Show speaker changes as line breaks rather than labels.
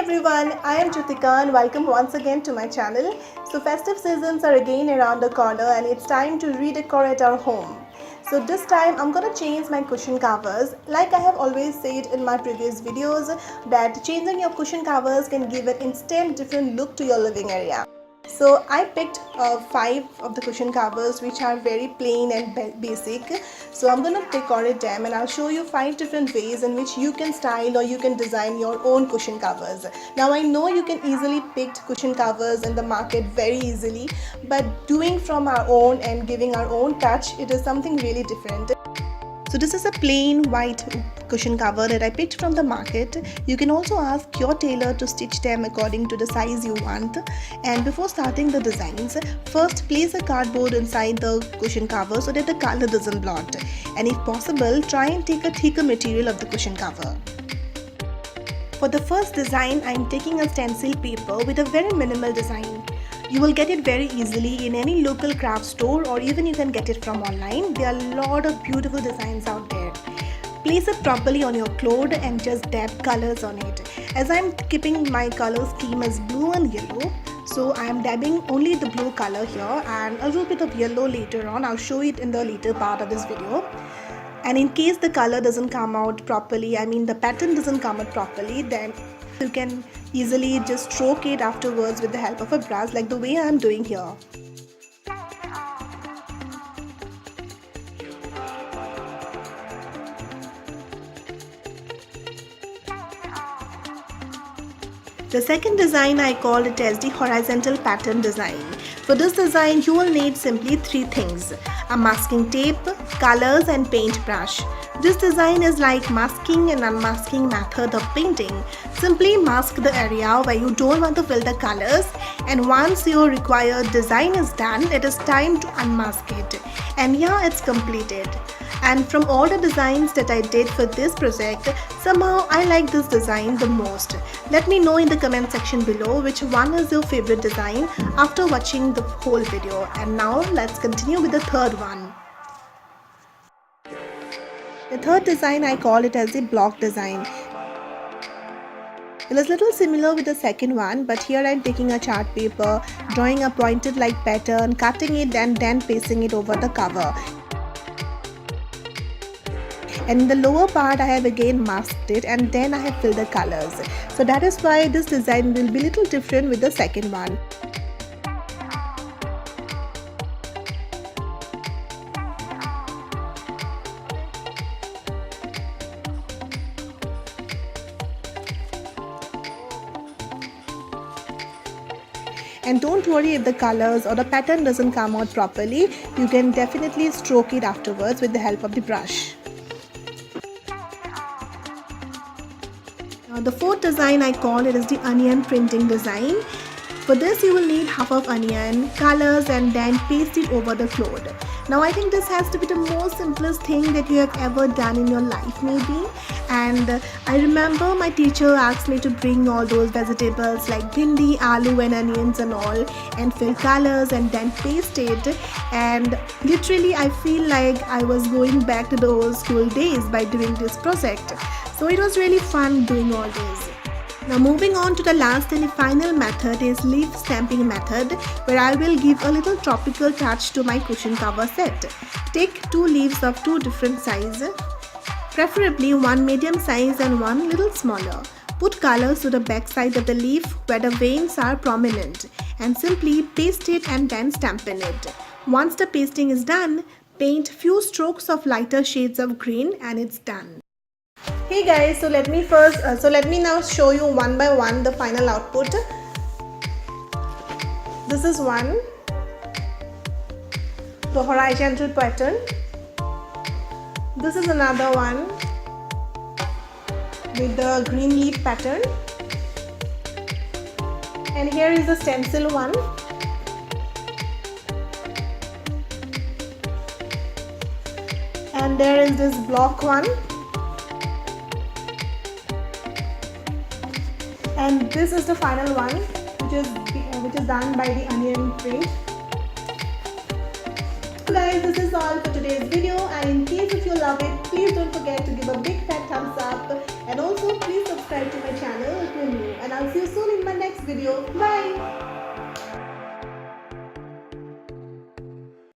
Everyone, I am Jyotika and welcome once again to my channel. So festive seasons are again around the corner and it's time to redecorate our home. So this time I'm gonna change my cushion covers. Like I have always said in my previous videos that changing your cushion covers can give an instant different look to your living area. So I picked 5 of the cushion covers which are very plain and basic. So I'm going to decorate them and I'll show you 5 different ways in which you can style or you can design your own cushion covers. Now I know you can easily pick cushion covers in the market very easily, but doing from our own and giving our own touch, it is something really different. So this is a plain white cushion cover that I picked from the market. You can also ask your tailor to stitch them according to the size you want. And before starting the designs, first place a cardboard inside the cushion cover so that the color doesn't blot. And if possible, try and take a thicker material of the cushion cover. For the first design, I am taking a stencil paper with a very minimal design. You will get it very easily in any local craft store or even you can get it from online. There are a lot of beautiful designs out there. Place it properly on your cloth and just dab colors on it. As I am keeping my color scheme as blue and yellow, so I am dabbing only the blue color here and a little bit of yellow later on. I'll show it in the later part of this video. And in case the color doesn't come out properly, the pattern doesn't come out properly, then you can easily just stroke it afterwards with the help of a brush like the way I am doing here. The second design I call it as the horizontal pattern design. For this design you will need simply 3 things: a masking tape, colors and paint brush. This design is like masking and unmasking method of painting. Simply mask the area where you don't want to fill the colors, and once your required design is done, it is time to unmask it. And yeah, it's completed. And from all the designs that I did for this project, somehow I like this design the most. Let me know in the comment section below which one is your favorite design after watching the whole video. And now let's continue with the third one. The third design I call it as the block design. It is little similar with the second one, but here I am taking a chart paper, drawing a pointed like pattern, cutting it and then pasting it over the cover. And in the lower part I have again masked it and then I have filled the colors. So that is why this design will be little different with the second one. And don't worry if the colors or the pattern doesn't come out properly, you can definitely stroke it afterwards with the help of the brush. Now the fourth design I call it is the onion printing design. For this you will need half of onion, colors and then paste it over the cloth. Now I think this has to be the most simplest thing that you have ever done in your life maybe. And I remember my teacher asked me to bring all those vegetables like bhindi, aloo and onions and all and fill colors and then paste it, and literally I feel like I was going back to the old school days by doing this project. So it was really fun doing all this. Now moving on to the last and the final method is leaf stamping method, where I will give a little tropical touch to my cushion cover set. Take 2 leaves of 2 different sizes, preferably one medium size and one little smaller. Put colors to the back side of the leaf where the veins are prominent and simply paste it and then stamp in it. Once the pasting is done, paint few strokes of lighter shades of green and it's done. Hey guys, so let me now show you one by one the final output. This is one, the horizontal pattern. This is another one with the green leaf pattern, and here is the stencil one. And there is this block one. And this is the final one, which is done by the onion print. So guys, this is all for today's video, and in case if you love it, please don't forget to give a big fat thumbs up, and also please subscribe to my channel if you're new. And I'll see you soon in my next video. Bye.